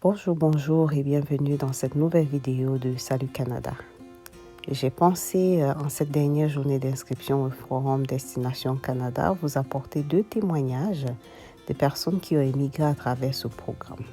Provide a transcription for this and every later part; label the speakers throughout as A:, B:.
A: Bonjour et bienvenue dans cette nouvelle vidéo de Salut Canada. J'ai pensé en cette dernière journée d'inscription au Forum Destination Canada vous apporter 2 témoignages de personnes qui ont émigré à travers ce programme.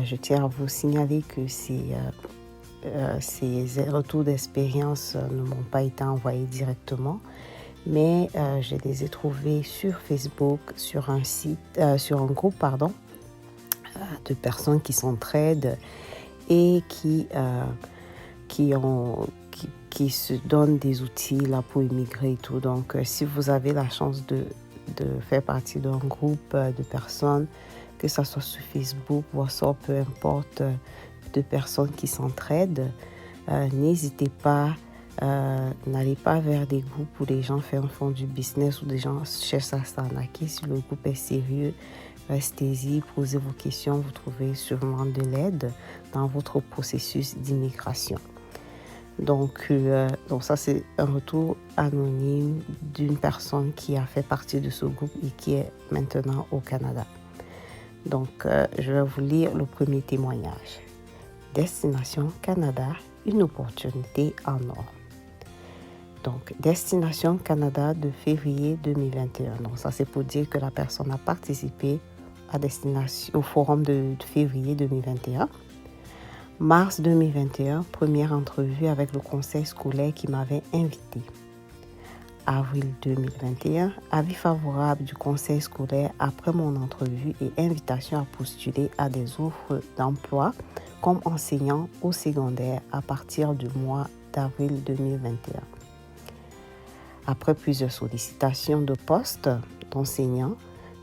A: Je tiens à vous signaler que ces retours d'expérience ne m'ont pas été envoyés directement, mais je les ai trouvés sur Facebook, sur un groupe, de personnes qui s'entraident et qui se donnent des outils là pour immigrer et tout. Donc, si vous avez la chance de faire partie d'un groupe de personnes, que ce soit sur Facebook, WhatsApp, peu importe, de personnes qui s'entraident, n'hésitez pas, n'allez pas vers des groupes où les gens font du business ou des gens cherchent à s'arnaquer. Si le groupe est sérieux, restez-y, posez vos questions, vous trouvez sûrement de l'aide dans votre processus d'immigration. Donc ça, c'est un retour anonyme d'une personne qui a fait partie de ce groupe et qui est maintenant au Canada. Donc, je vais vous lire le premier témoignage. Destination Canada, une opportunité en or. Donc, Destination Canada de février 2021. Donc, ça, c'est pour dire que la personne a participé au forum de février 2021. Mars 2021, première entrevue avec le conseil scolaire qui m'avait invité. Avril 2021, avis favorable du conseil scolaire après mon entrevue et invitation à postuler à des offres d'emploi comme enseignant au secondaire à partir du mois d'avril 2021. Après plusieurs sollicitations de poste d'enseignant,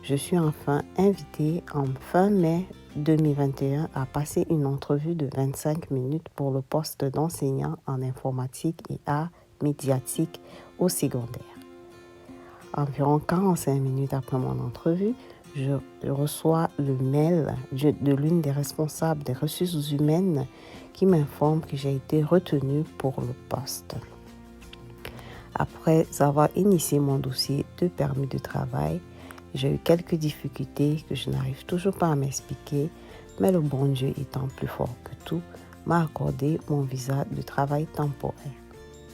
A: je suis enfin invitée en fin mai 2021 à passer une entrevue de 25 minutes pour le poste d'enseignant en informatique et arts médiatiques au secondaire. Environ 45 minutes après mon entrevue, je reçois le mail de l'une des responsables des ressources humaines qui m'informe que j'ai été retenue pour le poste. Après avoir initié mon dossier de permis de travail, j'ai eu quelques difficultés que je n'arrive toujours pas à m'expliquer, mais le bon Dieu étant plus fort que tout, m'a accordé mon visa de travail temporaire.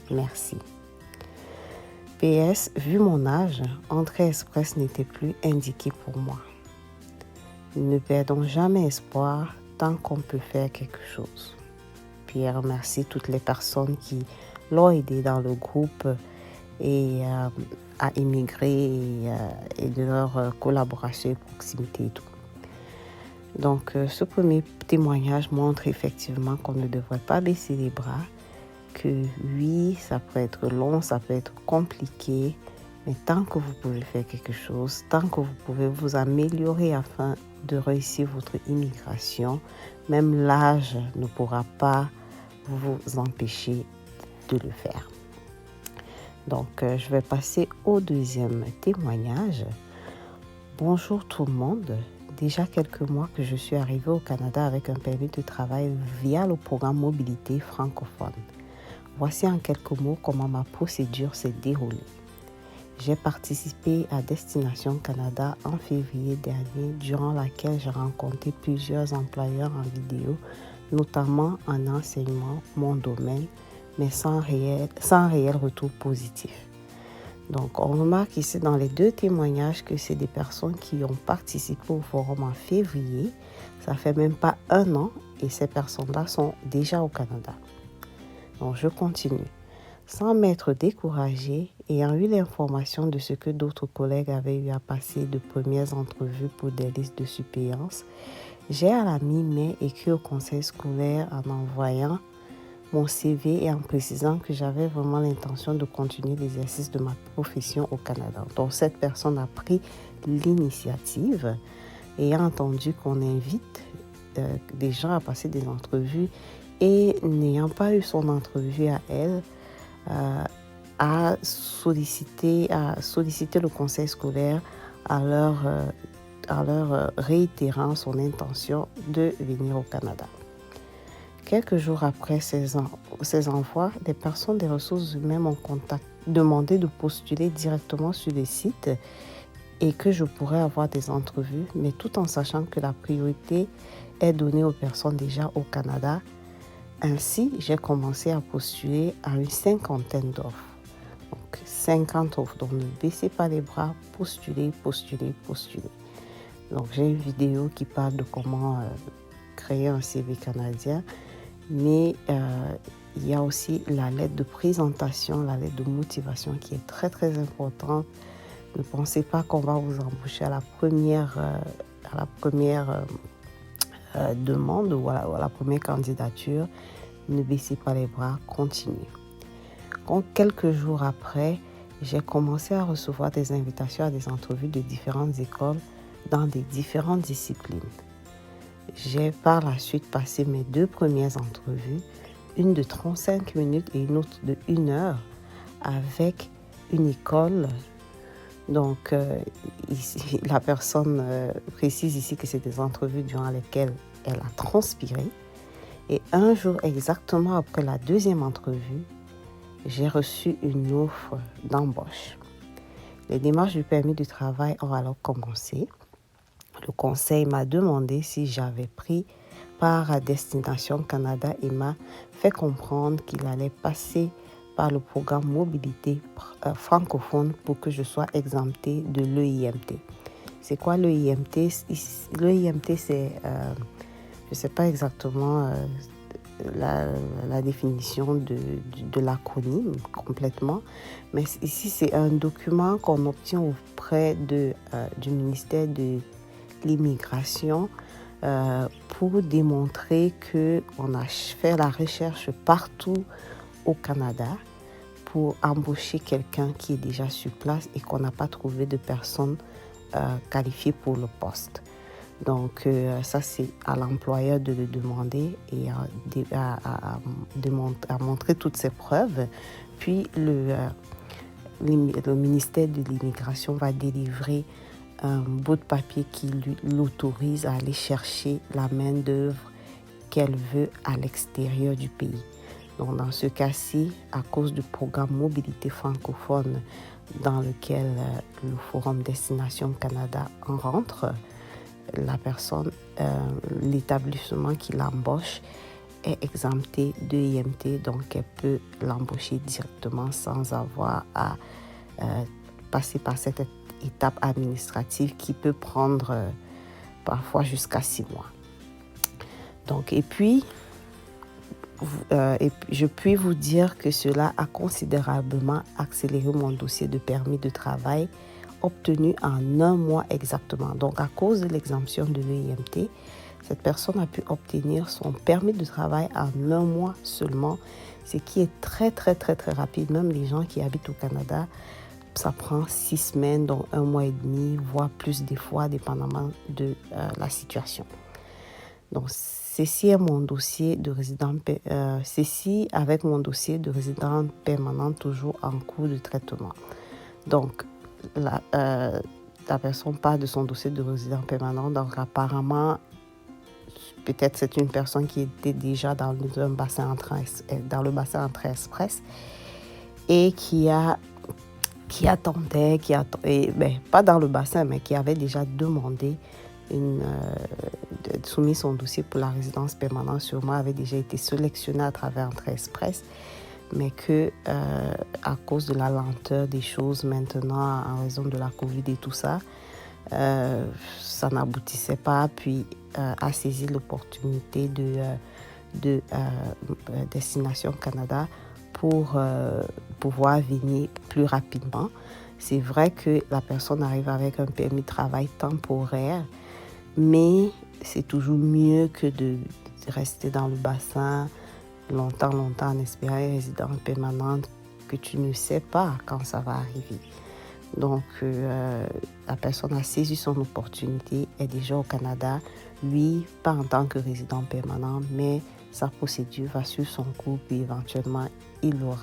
A: Merci. PS, vu mon âge, entrée express n'était plus indiquée pour moi. Ne perdons jamais espoir tant qu'on peut faire quelque chose. Puis remercie toutes les personnes qui l'ont aidé dans le groupe et à immigrer et de leur collaboration et proximité et tout. Donc, ce premier témoignage montre effectivement qu'on ne devrait pas baisser les bras, que oui, ça peut être long, ça peut être compliqué, mais tant que vous pouvez faire quelque chose, tant que vous pouvez vous améliorer afin de réussir votre immigration, même l'âge ne pourra pas vous empêcher de le faire. Donc, je vais passer au deuxième témoignage. Bonjour tout le monde. Déjà quelques mois que je suis arrivée au Canada avec un permis de travail via le programme Mobilité francophone. Voici en quelques mots comment ma procédure s'est déroulée. J'ai participé à Destination Canada en février dernier, durant laquelle j'ai rencontré plusieurs employeurs en vidéo, notamment en enseignement, mon domaine, mais sans réel retour positif. Donc, on remarque ici dans les 2 témoignages que c'est des personnes qui ont participé au forum en février. Ça fait même pas 1 an et ces personnes-là sont déjà au Canada. Donc, je continue. Sans m'être découragée, ayant eu l'information de ce que d'autres collègues avaient eu à passer de premières entrevues pour des listes de suppléance, j'ai à la mi-mai écrit au conseil scolaire en envoyant mon CV et en précisant que j'avais vraiment l'intention de continuer l'exercice de ma profession au Canada. Donc, cette personne a pris l'initiative, ayant entendu qu'on invite des gens à passer des entrevues et n'ayant pas eu son entrevue à elle, a sollicité le conseil scolaire à leur réitérant son intention de venir au Canada. Quelques jours après ces envois, des personnes des ressources humaines m'ont demandé de postuler directement sur le site et que je pourrais avoir des entrevues, mais tout en sachant que la priorité est donné aux personnes déjà au Canada. Ainsi, j'ai commencé à postuler à une 50aine d'offres. Donc, 50 offres. Donc, ne baissez pas les bras, postulez, postulez, postulez. Donc, j'ai une vidéo qui parle de comment créer un CV canadien, mais il y a aussi la lettre de présentation, la lettre de motivation qui est très, très importante. Ne pensez pas qu'on va vous embaucher à la première demande ou à la première candidature. Ne baissez pas les bras, continuez. Donc, quelques jours après, j'ai commencé à recevoir des invitations à des entrevues de différentes écoles dans des différentes disciplines. J'ai par la suite passé mes 2 premières entrevues, une de 35 minutes et une autre de 1 heure avec une école. Donc, ici, la personne précise ici que c'est des entrevues durant lesquelles elle a transpiré. Et un jour exactement après la 2e entrevue, j'ai reçu une offre d'embauche. Les démarches du permis de travail ont alors commencé. Le conseil m'a demandé si j'avais pris part à Destination Canada et m'a fait comprendre qu'il allait passer par le programme Mobilité francophone pour que je sois exemptée de l'EIMT. C'est quoi l'EIMT? L'EIMT, c'est, je ne sais pas exactement la définition de l'acronyme complètement, mais ici, c'est un document qu'on obtient auprès du ministère de l'immigration pour démontrer qu'on a fait la recherche partout au Canada pour embaucher quelqu'un qui est déjà sur place et qu'on n'a pas trouvé de personne qualifiée pour le poste. Donc, ça, c'est à l'employeur de le demander et à montrer toutes ces preuves. Puis, le ministère de l'immigration va délivrer un bout de papier qui l'autorise à aller chercher la main-d'œuvre qu'elle veut à l'extérieur du pays. Donc, dans ce cas-ci, à cause du programme Mobilité francophone dans lequel le Forum Destination Canada en rentre, la personne, l'établissement qui l'embauche est exempté de l'EIMT, donc elle peut l'embaucher directement sans avoir à passer par cette étape administrative qui peut prendre parfois jusqu'à 6 mois. Donc, et puis, je puis vous dire que cela a considérablement accéléré mon dossier de permis de travail obtenu en 1 mois exactement. Donc, à cause de l'exemption de l'EIMT, cette personne a pu obtenir son permis de travail en 1 mois seulement, ce qui est très, très, très, très rapide. Même les gens qui habitent au Canada, ça prend 6 semaines, donc 1 mois et demi, voire plus des fois, dépendamment de la situation. Donc, ceci est mon dossier de résident, ceci avec mon dossier de résident permanent toujours en cours de traitement. Donc, la personne parle de son dossier de résident permanent. Donc, apparemment, peut-être c'est une personne qui était déjà dans le bassin entrée express et qui attendait, pas dans le bassin, mais qui avait déjà demandé soumis son dossier pour la résidence permanente, sûrement avait déjà été sélectionné à travers Entrée Express, mais que à cause de la lenteur des choses maintenant, en raison de la COVID et tout ça, ça n'aboutissait pas, puis a saisi l'opportunité de Destination Canada pour pouvoir venir plus rapidement. C'est vrai que la personne arrive avec un permis de travail temporaire, mais c'est toujours mieux que de rester dans le bassin longtemps en espérant une résidence permanente que tu ne sais pas quand ça va arriver. Donc, la personne a saisi son opportunité, est déjà au Canada, lui, pas en tant que résident permanent, mais sa procédure va suivre son cours, puis éventuellement, il ou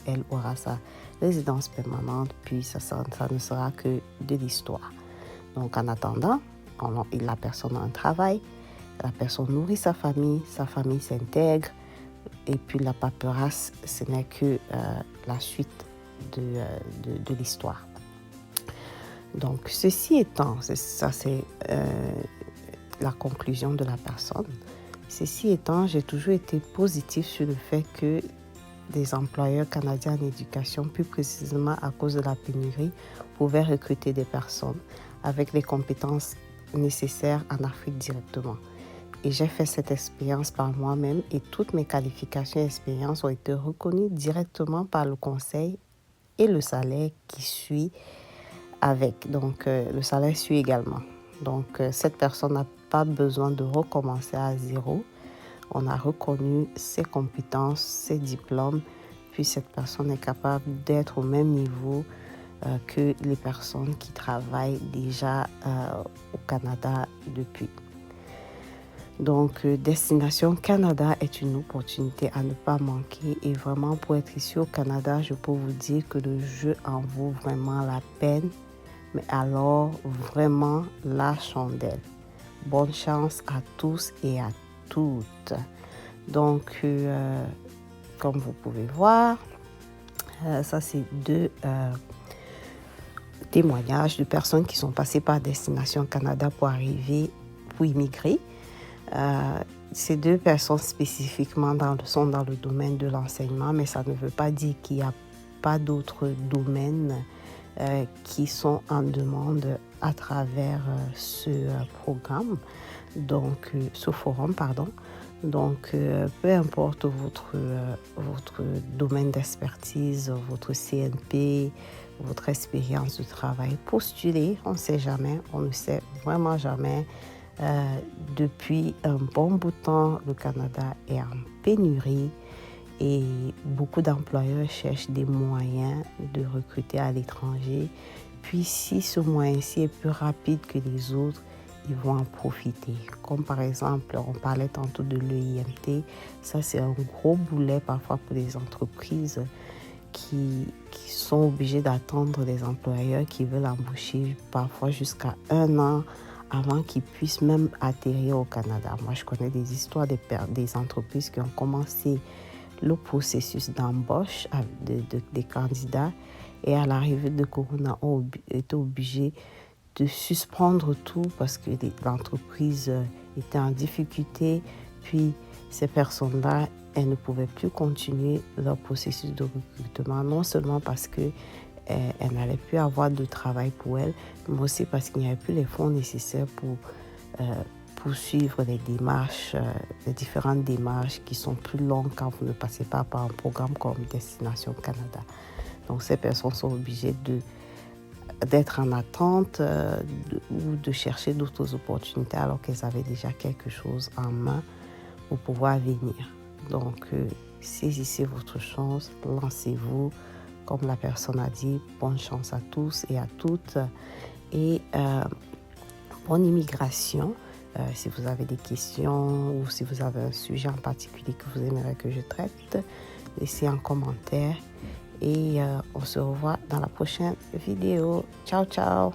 A: elle aura sa résidence permanente, puis ça ne sera que de l'histoire. Donc, en attendant, la personne a un travail, la personne nourrit sa famille s'intègre, et puis la paperasse, ce n'est que la suite de l'histoire. Donc, ceci étant, la conclusion de la personne. Ceci étant, j'ai toujours été positive sur le fait que des employeurs canadiens en éducation, plus précisément à cause de la pénurie, pouvaient recruter des personnes avec les compétences nécessaires en Afrique directement. Et j'ai fait cette expérience par moi-même et toutes mes qualifications et expériences ont été reconnues directement par le conseil et le salaire qui suit avec. Donc, le salaire suit également. Donc, cette personne n'a pas besoin de recommencer à zéro. On a reconnu ses compétences, ses diplômes, puis cette personne est capable d'être au même niveau que les personnes qui travaillent déjà au Canada depuis. Donc, Destination Canada est une opportunité à ne pas manquer. Et vraiment, pour être ici au Canada, je peux vous dire que le jeu en vaut vraiment la peine. Mais alors, vraiment, la chandelle. Bonne chance à tous et à toutes. Donc, comme vous pouvez voir, ça c'est deux témoignages de personnes qui sont passées par Destination Canada pour immigrer. Ces deux personnes spécifiquement sont dans le domaine de l'enseignement, mais ça ne veut pas dire qu'il n'y a pas d'autres domaines qui sont en demande à travers ce programme, donc ce forum, pardon. Donc, peu importe votre domaine d'expertise, votre CNP, votre expérience de travail, postulez, on ne sait jamais, on ne sait vraiment jamais. Depuis un bon bout de temps, le Canada est en pénurie et beaucoup d'employeurs cherchent des moyens de recruter à l'étranger. Puis si ce moyen-ci est plus rapide que les autres, ils vont en profiter. Comme par exemple, on parlait tantôt de l'EIMT. Ça, c'est un gros boulet parfois pour les entreprises qui sont obligées d'attendre des employeurs qui veulent embaucher parfois jusqu'à 1 an avant qu'ils puissent même atterrir au Canada. Moi, je connais des histoires des entreprises qui ont commencé le processus d'embauche des candidats et à l'arrivée de Corona ont été obligés de suspendre tout parce que l'entreprise était en difficulté. Puis ces personnes-là, elles ne pouvaient plus continuer leur processus de recrutement, non seulement parce que elles n'allaient plus avoir de travail pour elles, mais aussi parce qu'il n'y avait plus les fonds nécessaires pour poursuivre les démarches, les différentes démarches qui sont plus longues quand vous ne passez pas par un programme comme Destination Canada. Donc ces personnes sont obligées d'être en attente ou de chercher d'autres opportunités alors qu'elles avaient déjà quelque chose en main pour pouvoir venir. Donc, saisissez votre chance, lancez-vous. Comme la personne a dit, bonne chance à tous et à toutes. Et bonne immigration. Si vous avez des questions ou si vous avez un sujet en particulier que vous aimeriez que je traite, laissez un commentaire. Et on se revoit dans la prochaine vidéo. Ciao, ciao!